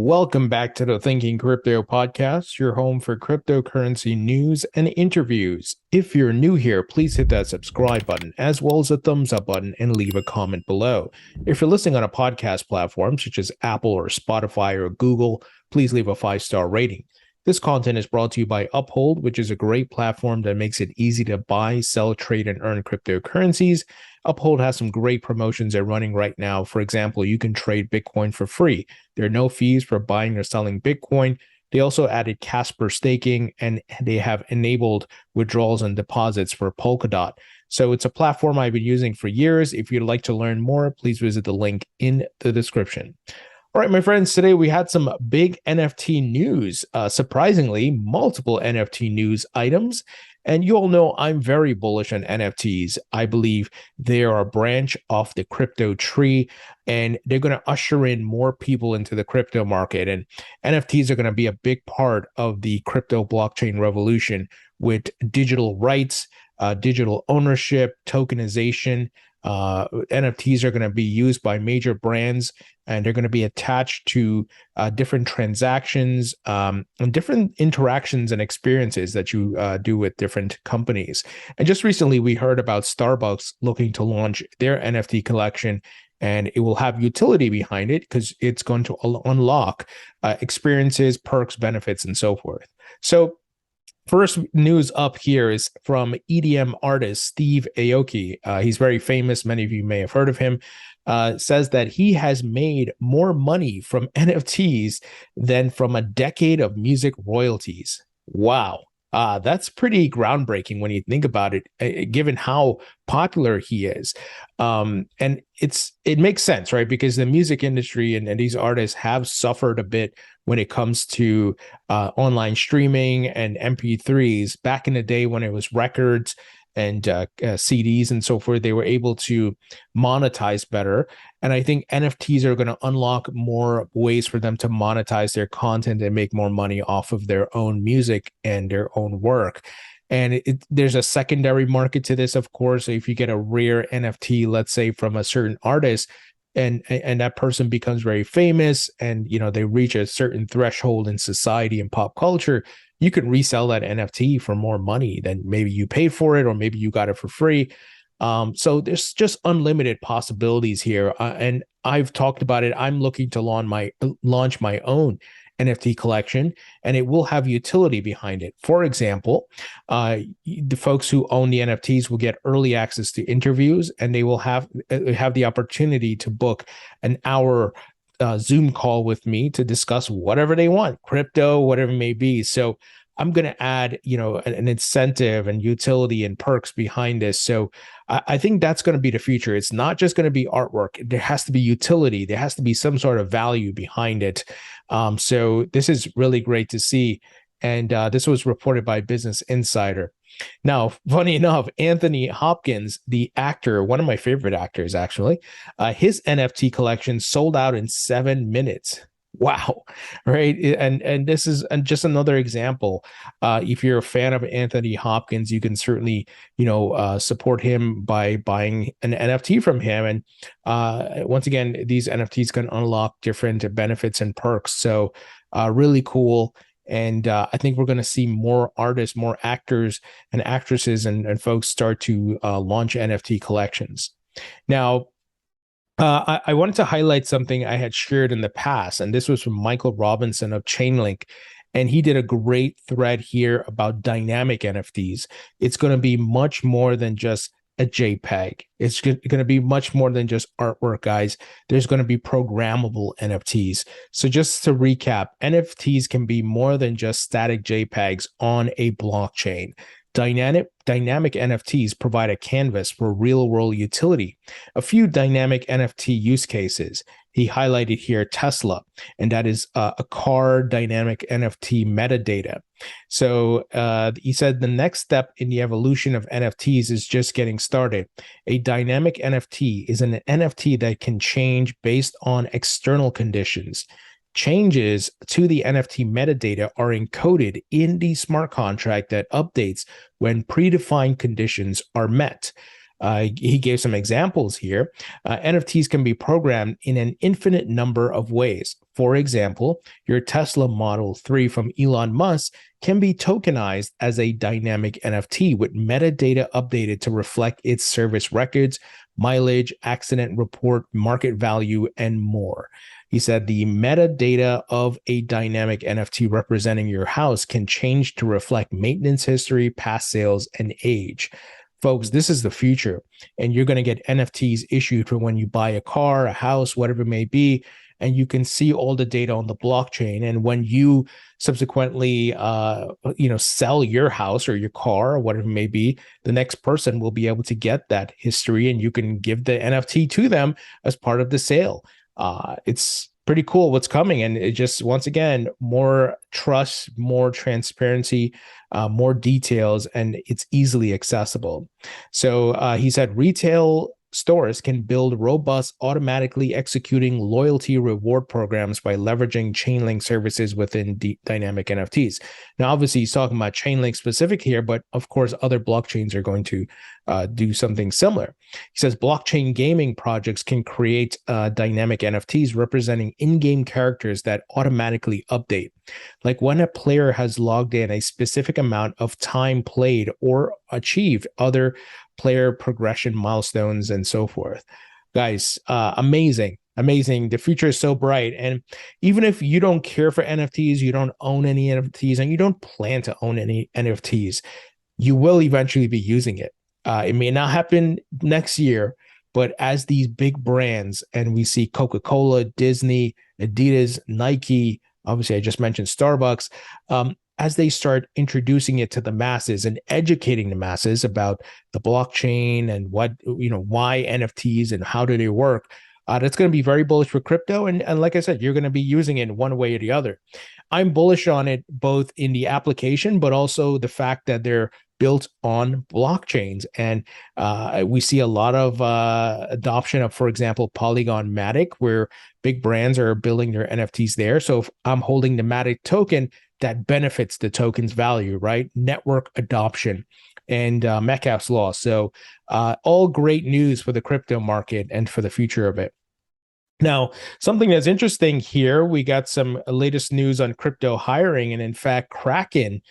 Welcome back to the Thinking Crypto podcast, your home for cryptocurrency news and interviews. If you're new here, please hit that subscribe button as well as the thumbs up button and leave a comment below. If you're listening on a podcast platform such as Apple or Spotify or Google, please leave a 5-star rating. This content is brought to you by Uphold, which is a great platform that makes it easy to buy, sell, trade, and earn cryptocurrencies. Uphold has some great promotions they're running right now. For example, you can trade Bitcoin for free. There are no fees for buying or selling Bitcoin. They also added Casper staking, and they have enabled withdrawals and deposits for Polkadot. So it's a platform I've been using for years. If you'd like to learn more, please visit the link in the description. All right, my friends, today we had some big NFT news, surprisingly, multiple NFT news items. And you all know I'm very bullish on NFTs. I believe they are a branch of the crypto tree, and they're going to usher in more people into the crypto market. And NFTs are going to be a big part of the crypto blockchain revolution with digital rights, digital ownership, tokenization. NFTs are going to be used by major brands, and they're going to be attached to different transactions and different interactions and experiences that you do with different companies. And just recently, we heard about Starbucks looking to launch their NFT collection, and it will have utility behind it because it's going to unlock experiences, perks, benefits, and so forth. So first news up here is from EDM artist Steve Aoki. He's very famous. Many of you may have heard of him. Says that he has made more money from NFTs than from a decade of music royalties. Wow. That's pretty groundbreaking when you think about it, given how popular he is. And it makes sense, right? Because the music industry and these artists have suffered a bit when it comes to online streaming and MP3s. Back in the day when it was records and CDs and so forth, they were able to monetize better. And I think NFTs are going to unlock more ways for them to monetize their content and make more money off of their own music and their own work. And there's a secondary market to this, of course. If you get a rare NFT, let's say from a certain artist, and that person becomes very famous, and they reach a certain threshold in society and pop culture, you can resell that NFT for more money than maybe you paid for it, or maybe you got it for free. So there's just unlimited possibilities here. And I've talked about it. I'm looking to launch my own NFT collection, and it will have utility behind it. For example, the folks who own the NFTs will get early access to interviews, and they will have the opportunity to book an hour Zoom call with me to discuss whatever they want, crypto, whatever it may be. So I'm going to add, an incentive and utility and perks behind this. So I think that's going to be the future. It's not just going to be artwork. There has to be utility. There has to be some sort of value behind it. So this is really great to see. And this was reported by Business Insider. Now, funny enough, Anthony Hopkins, the actor, one of my favorite actors, actually, his NFT collection sold out in 7 minutes. Wow. Right. And this is just another example. If you're a fan of Anthony Hopkins, you can certainly, support him by buying an NFT from him. And once again, these NFTs can unlock different benefits and perks. So really cool. And I think we're going to see more artists, more actors and actresses and folks start to launch NFT collections. Now, I wanted to highlight something I had shared in the past, and this was from Michael Robinson of Chainlink. And he did a great thread here about dynamic NFTs. It's going to be much more than just a JPEG. It's going to be much more than just artwork, guys. There's going to be programmable NFTs. So just to recap, NFTs can be more than just static JPEGs on a blockchain. Dynamic NFTs provide a canvas for real-world utility. A few dynamic NFT use cases. He highlighted here Tesla, and that is a car dynamic NFT metadata. So he said the next step in the evolution of NFTs is just getting started. A dynamic NFT is an NFT that can change based on external conditions. Changes to the NFT metadata are encoded in the smart contract that updates when predefined conditions are met. He gave some examples here. NFTs can be programmed in an infinite number of ways. For example, your Tesla Model 3 from Elon Musk can be tokenized as a dynamic NFT with metadata updated to reflect its service records, mileage, accident report, market value, and more. He said the metadata of a dynamic NFT representing your house can change to reflect maintenance history, past sales, and age. Folks, this is the future, and you're going to get NFTs issued for when you buy a car, a house, whatever it may be, and you can see all the data on the blockchain. And when you subsequently, sell your house or your car or whatever it may be, the next person will be able to get that history, and you can give the NFT to them as part of the sale. It's pretty cool what's coming, and it just, once again, more trust, more transparency, more details, and it's easily accessible. So he said retail stores can build robust, automatically executing loyalty reward programs by leveraging Chainlink services within dynamic NFTs. Now, obviously, he's talking about Chainlink specific here, but of course, other blockchains are going to do something similar. He says blockchain gaming projects can create dynamic NFTs representing in-game characters that automatically update. Like when a player has logged in a specific amount of time played or achieved other player progression milestones and so forth. Guys, amazing. The future is so bright. And even if you don't care for NFTs, you don't own any NFTs, and you don't plan to own any NFTs, you will eventually be using it. It may not happen next year, but as these big brands, and we see Coca-Cola, Disney, Adidas, Nike, obviously I just mentioned Starbucks, as they start introducing it to the masses and educating the masses about the blockchain and why NFTs and how do they work, that's going to be very bullish for crypto. And like I said, you're going to be using it in one way or the other. I'm bullish on it both in the application, but also the fact that they're built on blockchains. And we see a lot of adoption of, for example, Polygon Matic, where big brands are building their NFTs there. So if I'm holding the Matic token, that benefits the token's value, right? Network adoption and Metcalfe's law. So all great news for the crypto market and for the future of it. Now, something that's interesting here, we got some latest news on crypto hiring. And in fact, Kraken,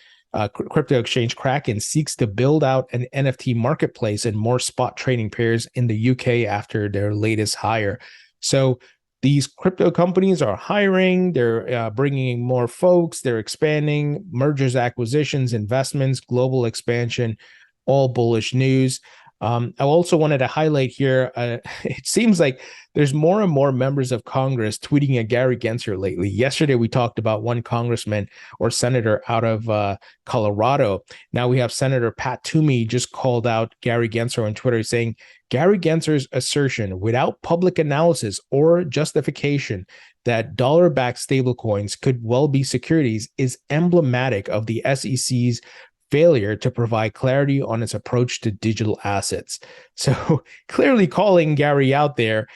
crypto exchange Kraken, seeks to build out an NFT marketplace and more spot trading pairs in the UK after their latest hire. So these crypto companies are hiring, they're bringing in more folks, they're expanding, mergers, acquisitions, investments, global expansion, all bullish news. I also wanted to highlight here, it seems like there's more and more members of Congress tweeting at Gary Gensler lately. Yesterday, we talked about one congressman or senator out of Colorado. Now we have Senator Pat Toomey just called out Gary Gensler on Twitter saying, Gary Gensler's assertion without public analysis or justification that dollar-backed stablecoins could well be securities is emblematic of the SEC's failure to provide clarity on its approach to digital assets. So clearly calling Gary out there.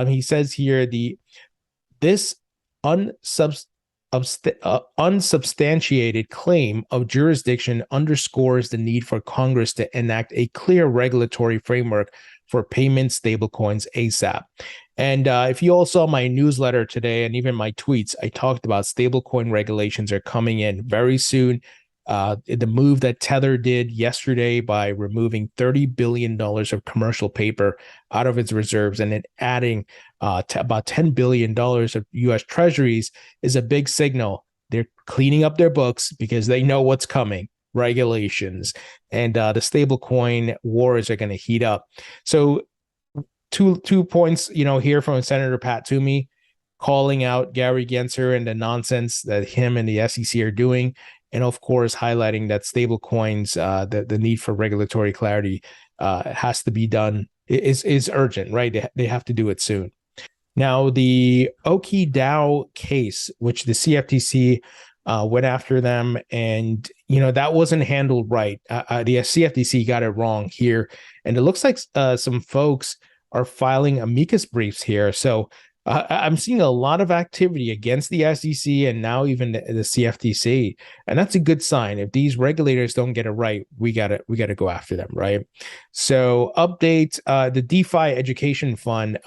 He says here, this unsubstantiated claim of jurisdiction underscores the need for Congress to enact a clear regulatory framework for payment stablecoins ASAP. And if you all saw my newsletter today and even my tweets, I talked about stablecoin regulations are coming in very soon. The move that Tether did yesterday by removing $30 billion of commercial paper out of its reserves and then adding about $10 billion of U.S. treasuries is a big signal. They're cleaning up their books because they know what's coming, regulations, and the stablecoin wars are going to heat up. So two points, here from Senator Pat Toomey calling out Gary Gensler and the nonsense that him and the SEC are doing. And of course, highlighting that stablecoins, the need for regulatory clarity has to be done, is urgent, right? They have to do it soon. Now, the Aoki DAO case, which the CFTC went after them, and that wasn't handled right. The CFTC got it wrong here, and it looks like some folks are filing amicus briefs here. So I'm seeing a lot of activity against the SEC and now even the CFTC, and that's a good sign. If these regulators don't get it right, we gotta go after them, right? So update, the DeFi Education Fund,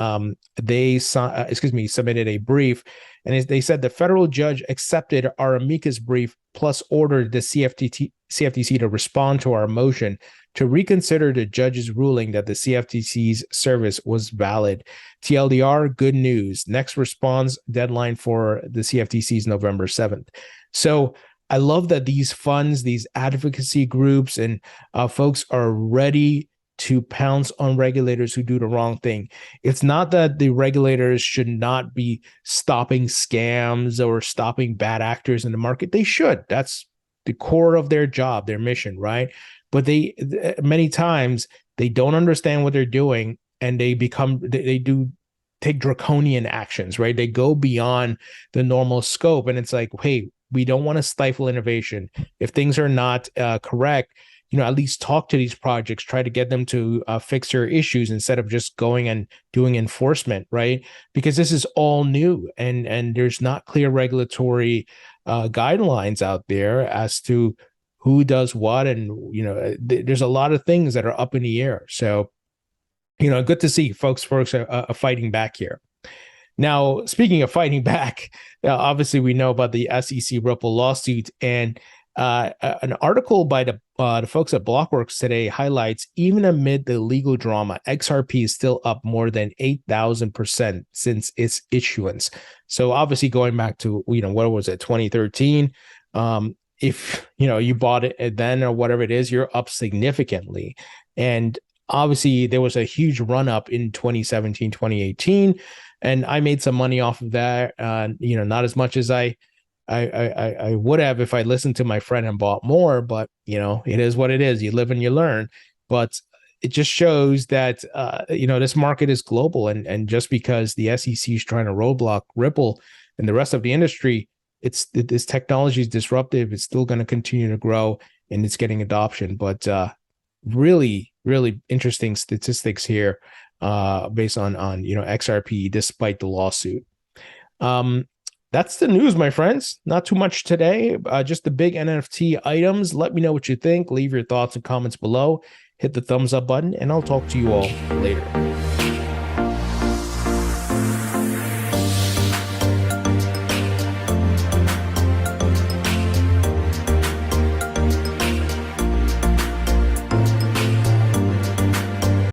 they submitted a brief, and they said the federal judge accepted our amicus brief plus ordered the CFTC to respond to our motion to reconsider the judge's ruling that the CFTC's service was valid. TLDR, good news. Next response deadline for the CFTC is November 7th. So I love that these funds, these advocacy groups, and folks are ready to pounce on regulators who do the wrong thing. It's not that the regulators should not be stopping scams or stopping bad actors in the market. They should. That's the core of their job, their mission, right? But many times they don't understand what they're doing, and they do take draconian actions, right? They go beyond the normal scope, and it's like, hey, we don't want to stifle innovation. If things are not correct, at least talk to these projects, try to get them to fix their issues instead of just going and doing enforcement, right? Because this is all new, and there's not clear regulatory guidelines out there as to who does what, and there's a lot of things that are up in the air. So, good to see folks are fighting back here. Now, speaking of fighting back, obviously we know about the SEC Ripple lawsuit, and an article by the folks at Blockworks today highlights, even amid the legal drama, XRP is still up more than 8,000% since its issuance. So obviously going back to, what was it, 2013? If, you bought it then or whatever it is, you're up significantly. And obviously there was a huge run up in 2017, 2018. And I made some money off of that, not as much as I would have if I listened to my friend and bought more, but it is what it is. You live and you learn. But it just shows that this market is global, and just because the SEC is trying to roadblock Ripple and the rest of the industry, this technology is disruptive. It's still going to continue to grow, and it's getting adoption. But really, really interesting statistics here based on XRP, despite the lawsuit. That's the news, my friends. Not too much today, just the big NFT items. Let me know what you think. Leave your thoughts and comments below. Hit the thumbs up button, and I'll talk to you all later.